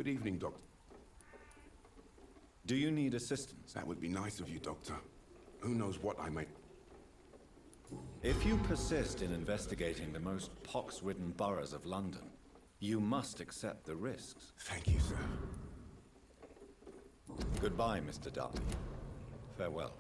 Good evening, Doctor. Do you need assistance? That would be nice of you, Doctor. Who knows what I might... If you persist in investigating the most pox-ridden boroughs of London, you must accept the risks. Thank you, sir. Goodbye, Mr. Darby. Farewell.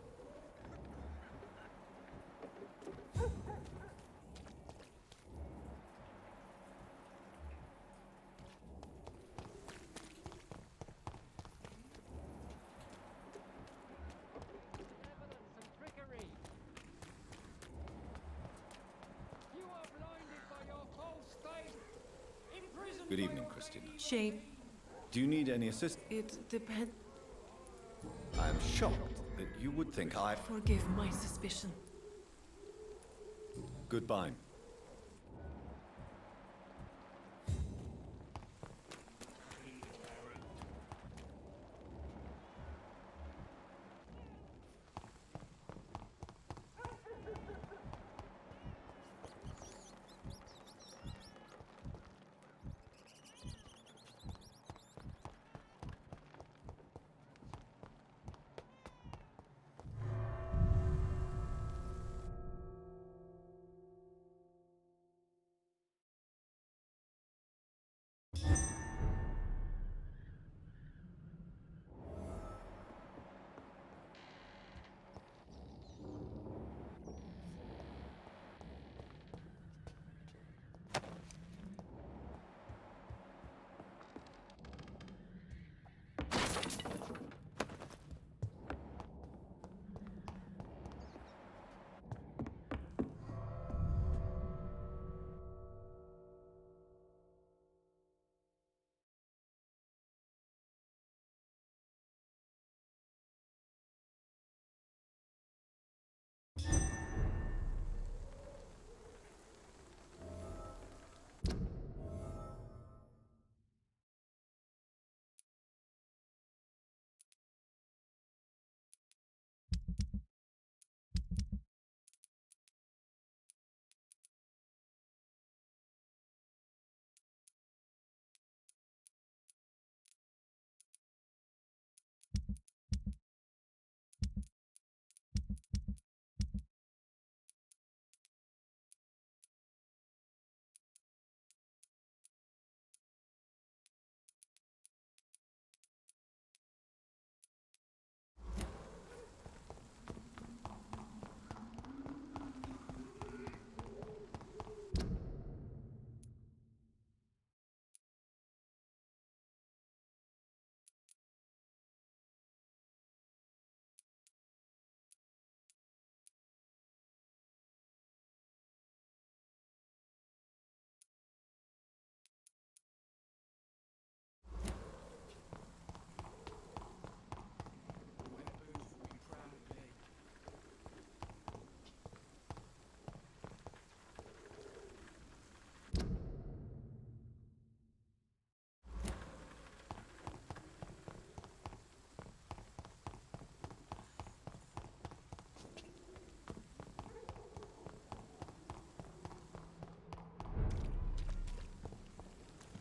Good evening, Christina. Shape. Do you need any assistance? It depends. I am shocked that you would think I... Forgive my suspicion. Goodbye.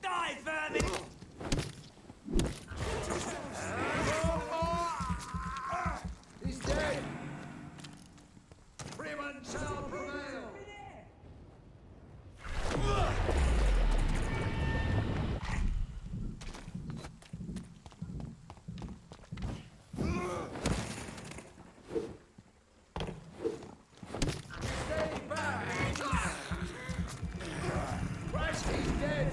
Die, vermin! He's dead! Freeman shall prevail! Stay back! Christ, he's dead!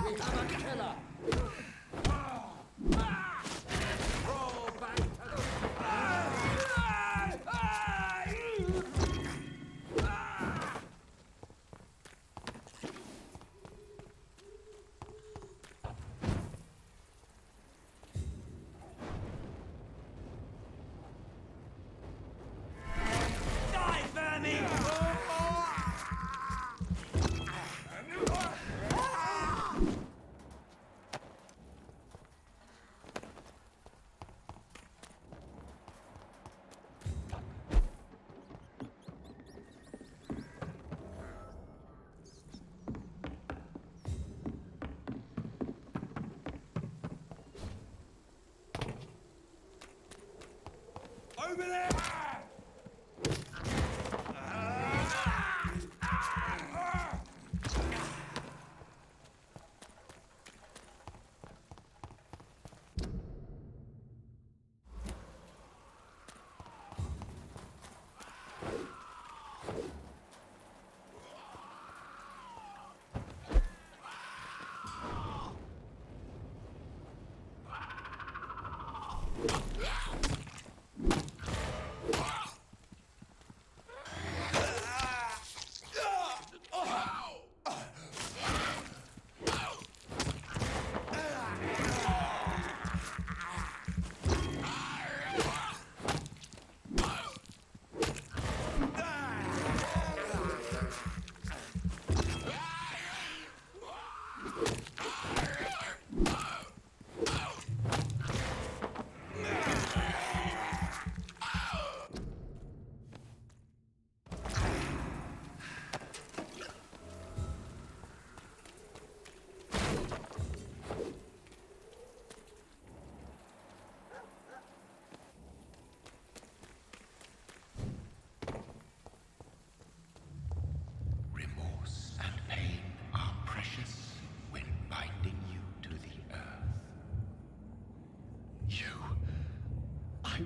We have a killer. Roll back to the... Over there!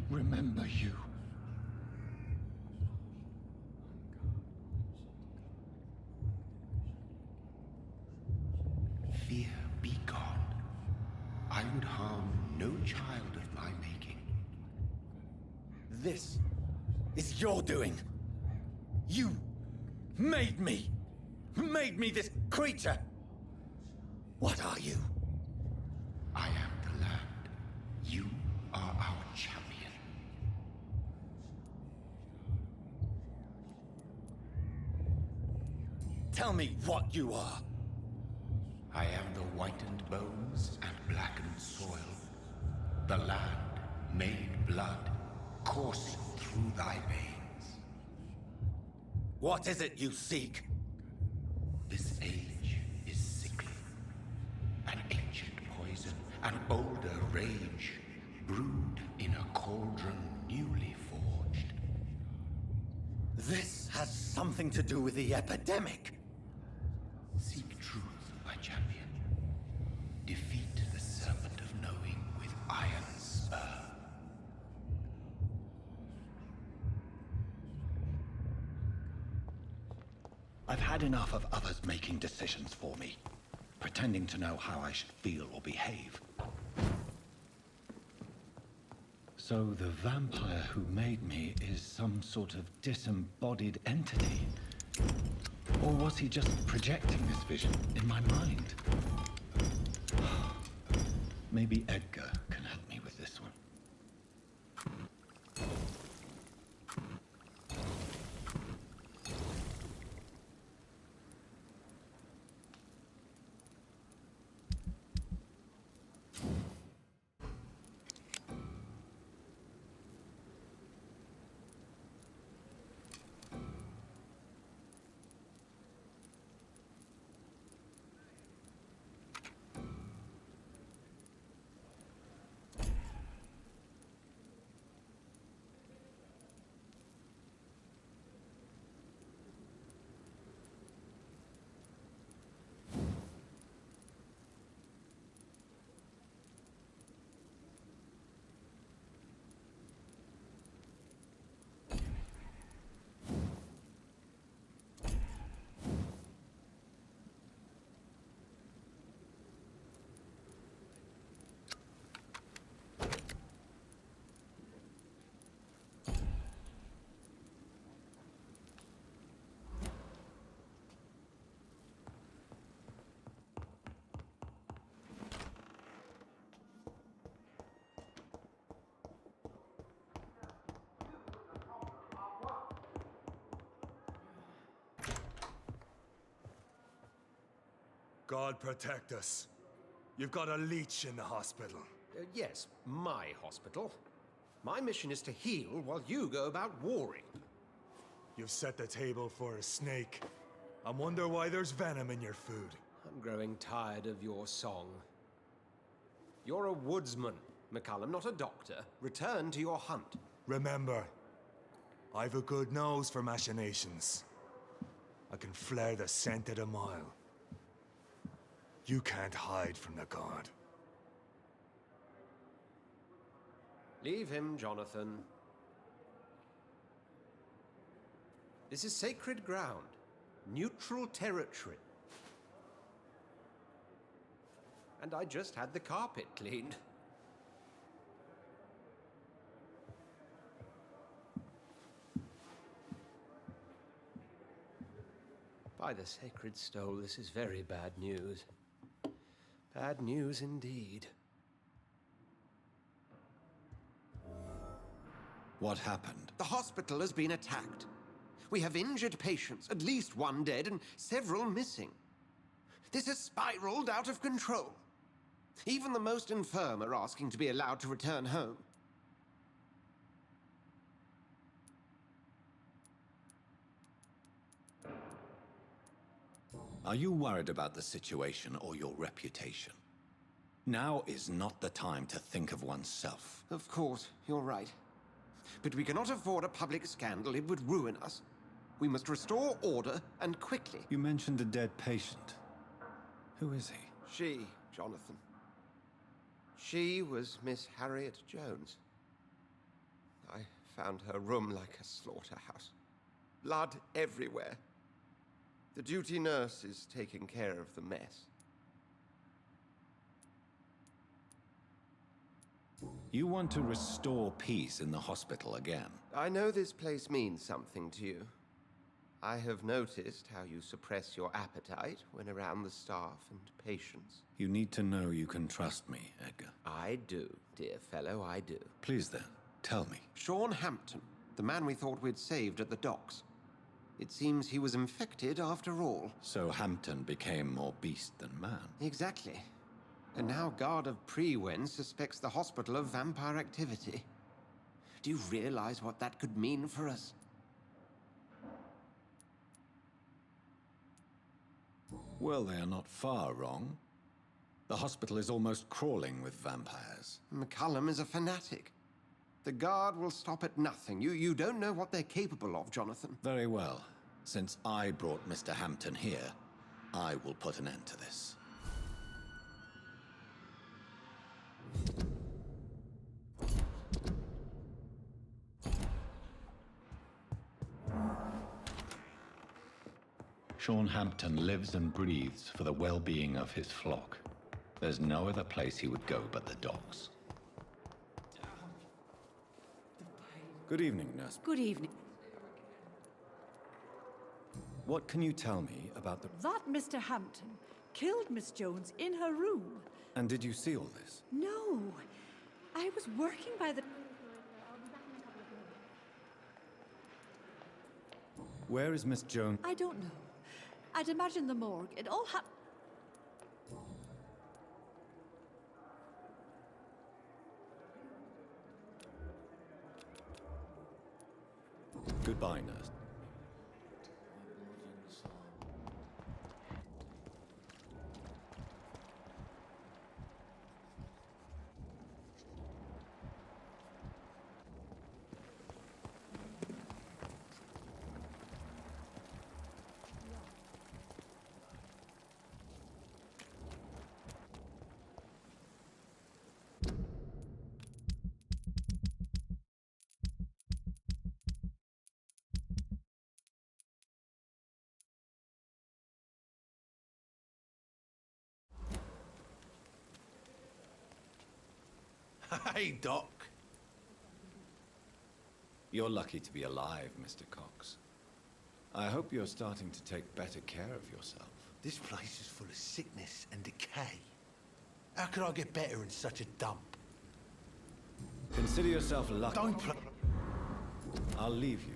Remember you. Fear be gone. I would harm no child of my making. This is your doing. You made me. Made me this creature. What are you? I am the land. You are our champion. Tell me what you are. I am the whitened bones and blackened soil. The land made blood coursing through thy veins. What is it you seek? This age is sickly. An ancient poison, an older rage, brewed in a cauldron newly forged. This has something to do with the epidemic. Seek truth, my champion. Defeat the serpent of knowing with iron spur. I've had enough of others making decisions for me, pretending to know how I should feel or behave. So the vampire who made me is some sort of disembodied entity? Or was he just projecting this vision in my mind? Maybe Edgar can help me with this one. God protect us. You've got a leech in the hospital. Yes, my hospital. My mission is to heal while you go about warring. You've set the table for a snake. I wonder why there's venom in your food. I'm growing tired of your song. You're a woodsman, McCullum, not a doctor. Return to your hunt. Remember, I've a good nose for machinations. I can flare the scent at a mile. You can't hide from the god. Leave him, Jonathan. This is sacred ground. Neutral territory. And I just had the carpet cleaned. By the sacred stole, this is very bad news. Bad news indeed. What happened? The hospital has been attacked. We have injured patients, at least one dead and several missing. This has spiraled out of control. Even the most infirm are asking to be allowed to return home. Are you worried about the situation or your reputation? Now is not the time to think of oneself. Of course, you're right. But we cannot afford a public scandal. It would ruin us. We must restore order, and quickly. You mentioned a dead patient. Who is he? She, Jonathan. She was Miss Harriet Jones. I found her room like a slaughterhouse. Blood everywhere. The duty nurse is taking care of the mess. You want to restore peace in the hospital again? I know this place means something to you. I have noticed how you suppress your appetite when around the staff and patients. You need to know you can trust me, Edgar. I do, dear fellow, I do. Please then, tell me. Sean Hampton, the man we thought we'd saved at the docks. It seems he was infected after all. So Hampton became more beast than man. Exactly. And now Guard of Prewen suspects the hospital of vampire activity. Do you realize what that could mean for us? Well, they are not far wrong. The hospital is almost crawling with vampires. McCullum is a fanatic. The Guard will stop at nothing. You don't know what they're capable of, Jonathan. Very well. Since I brought Mr. Hampton here, I will put an end to this. Sean Hampton lives and breathes for the well-being of his flock. There's no other place he would go but the docks. Good evening, nurse. Good evening. What can you tell me about the... That Mr. Hampton killed Miss Jones in her room. And did you see all this? No, I was working by the... Where is Miss Jones? I don't know. I'd imagine the morgue. It all happened... Goodbye, nurse. Hey, Doc. You're lucky to be alive, Mr. Cox. I hope you're starting to take better care of yourself. This place is full of sickness and decay. How could I get better in such a dump? Consider yourself lucky. Don't play. I'll leave you.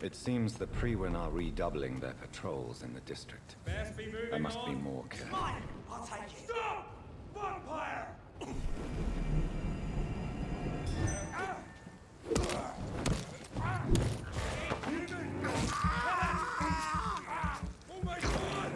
It seems the Priwen are redoubling their patrols in the district. There must be more care. Mine! I'll take it! Stop! Vampire! Oh my god!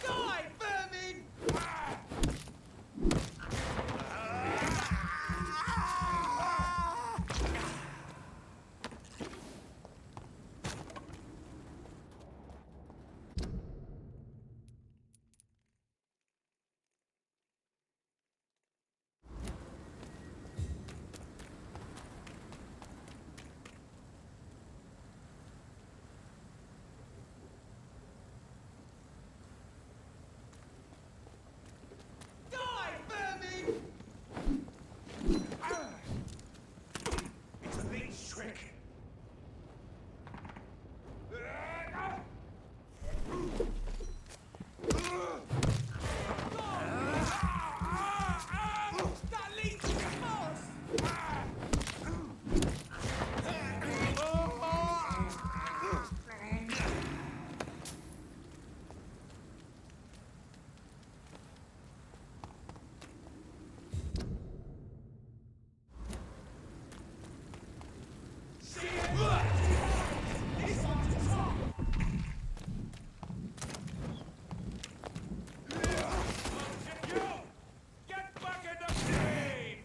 Die, vermin! Die, vermin! It's a leech trick. That leech is false! Get back in the game!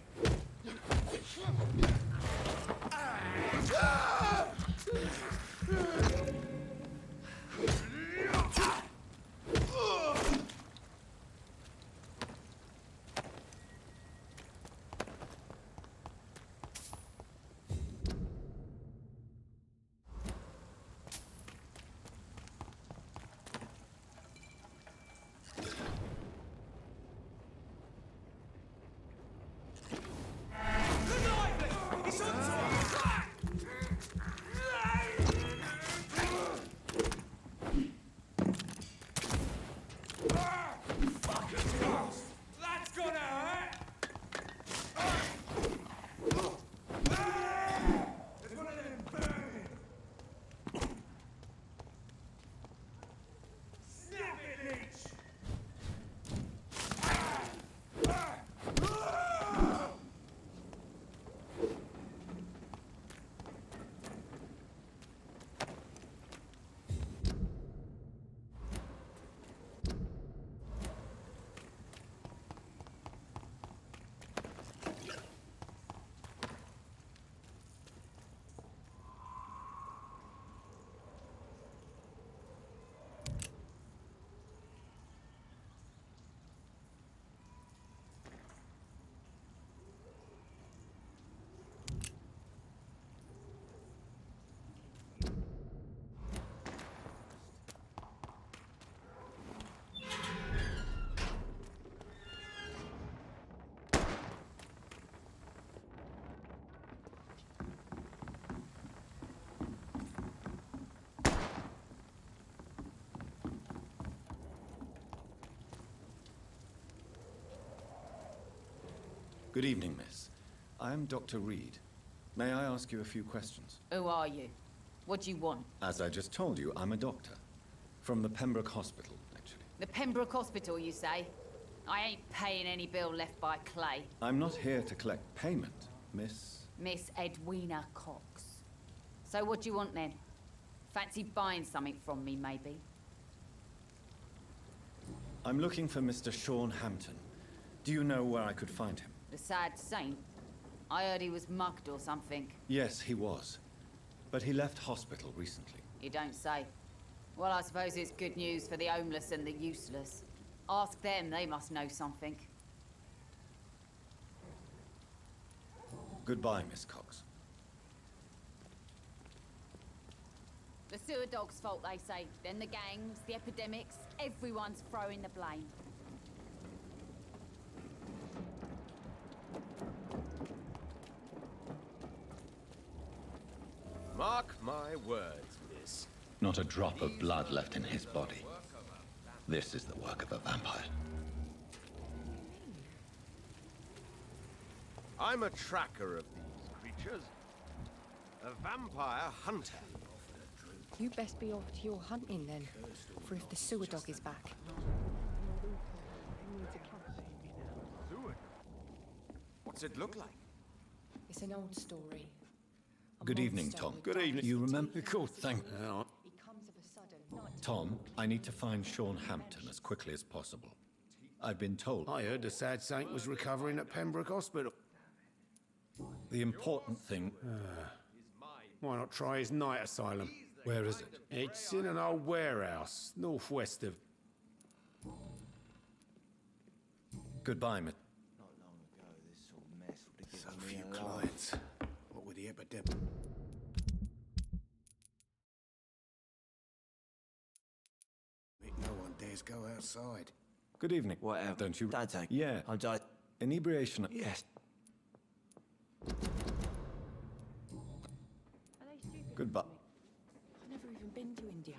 He's on to us! Fucking ghost! That's gonna hurt! There's one of them burning! Snap it, leech! Good evening, miss. I am Dr. Reed. May I ask you a few questions? Who are you? What do you want? As I just told you, I'm a doctor. From the Pembroke Hospital, actually. The Pembroke Hospital, you say? I ain't paying any bill left by Clay. I'm not here to collect payment, miss. Miss Edwina Cox. So what do you want then? Fancy buying something from me, maybe? I'm looking for Mr. Sean Hampton. Do you know where I could find him? The sad saint? I heard he was mugged or something. Yes, he was. But he left hospital recently. You don't say. Well, I suppose it's good news for the homeless and the useless. Ask them, they must know something. Goodbye, Miss Cox. The sewer dog's fault, they say. Then the gangs, the epidemics, everyone's throwing the blame. Mark my words, miss. Not a drop of blood left in his body. This is the work of a vampire. I'm a tracker of these creatures. A vampire hunter. You best be off to your hunting then, for if the sewer dog is back. Sewer? What's it look like? It's an old story. A Good evening, monster Tom. with Good dark evening. You remember? secrets. Cool, thank He comes of a sudden, night Tom, I need to find Sean Hampton as quickly as possible. I've been told I heard the sad saint was recovering at Pembroke Hospital. the important thing. Why not try his night asylum? Where is it? It's in an old warehouse, northwest of... Goodbye, Miss. Not long ago, this sort of mess would have So given few me a laugh. clients. What with the epidemic? No one dares go outside. Good evening. Whatever. Don't you? Don't take. Yeah. I'm died. Inebriation. Yes. Are they stupid? Goodbye. I've never even been to India.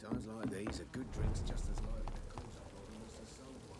Times like these, a good drink's just as likely to cause a problem as the soul one.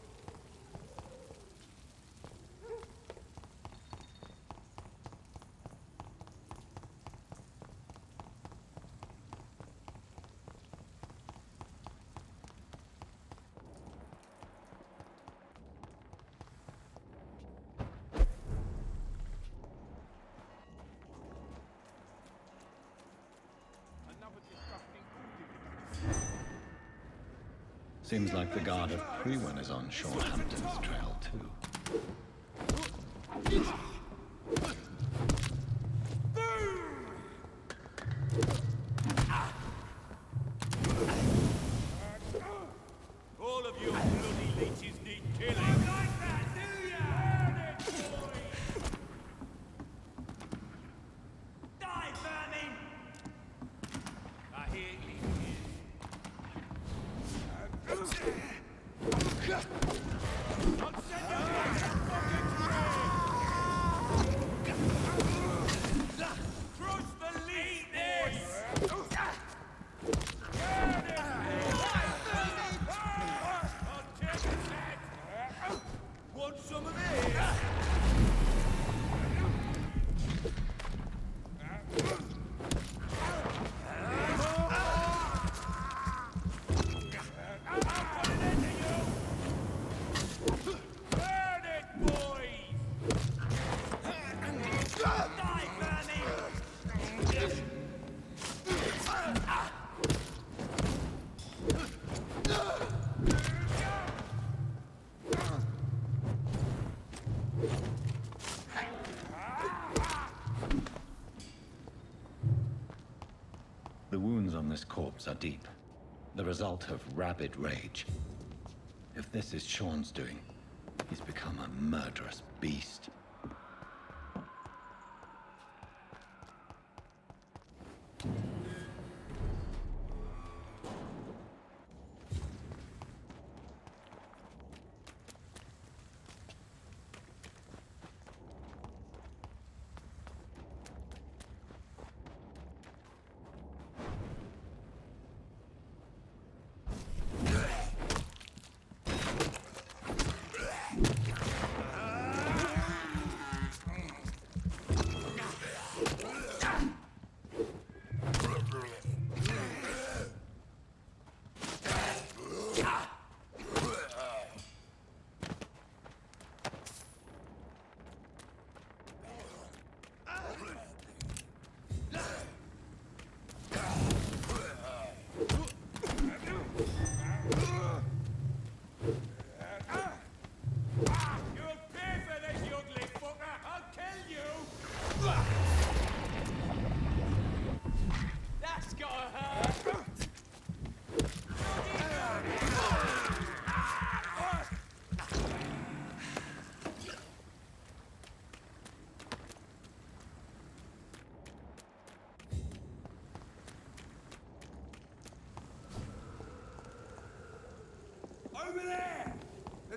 Seems like the guard of Prewen is on Sean Hampton's trail, too. All of you bloody leeches need killing. Don't like that, do ya? Burn it, boys! Die, vermin! I hear you. I'll send you back to fucking Crush the leaf, boys! Burn it! I'll take his head! Want some of this? I'll put it into you! Burn it, boys! Die, vermin! The wounds on this corpse are deep. The result of rabid rage. If this is Sean's doing, he's become a murderous beast.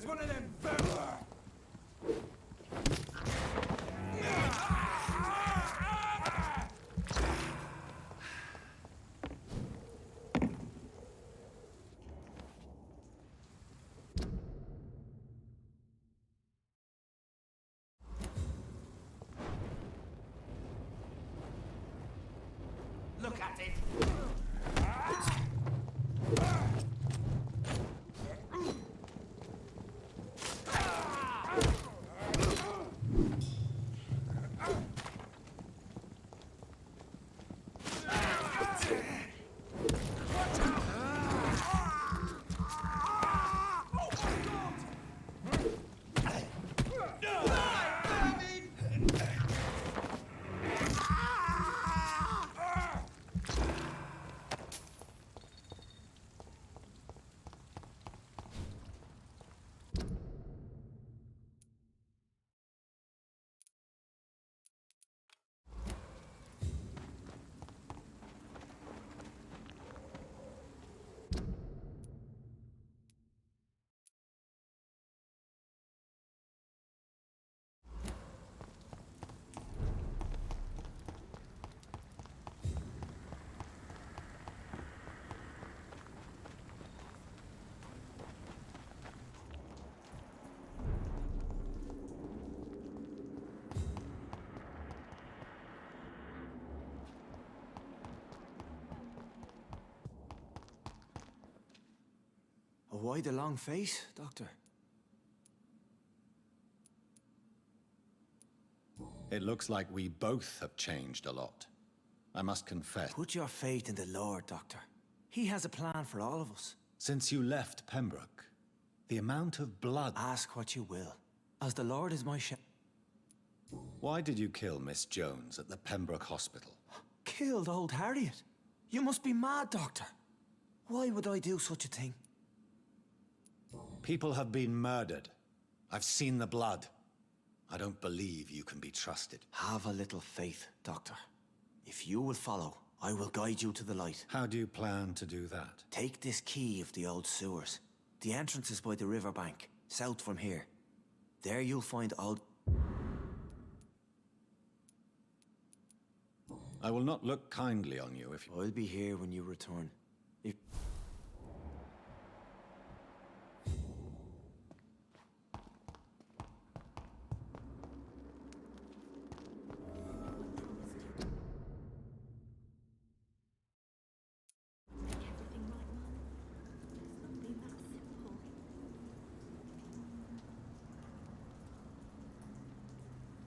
There's one of them Vampyr! Look at it! Why the long face, Doctor? It looks like we both have changed a lot. I must confess. Put your faith in the Lord, Doctor. He has a plan for all of us. Since you left Pembroke, the amount of blood... Ask what you will. As the Lord is my shepherd. Why did you kill Miss Jones at the Pembroke Hospital? Killed old Harriet? You must be mad, Doctor. Why would I do such a thing? People have been murdered. I've seen the blood. I don't believe you can be trusted. Have a little faith, Doctor. If you will follow, I will guide you to the light. How do you plan to do that? Take this key of the old sewers. The entrance is by the riverbank, south from here. There you'll find old... I will not look kindly on you if you... I'll be here when you return.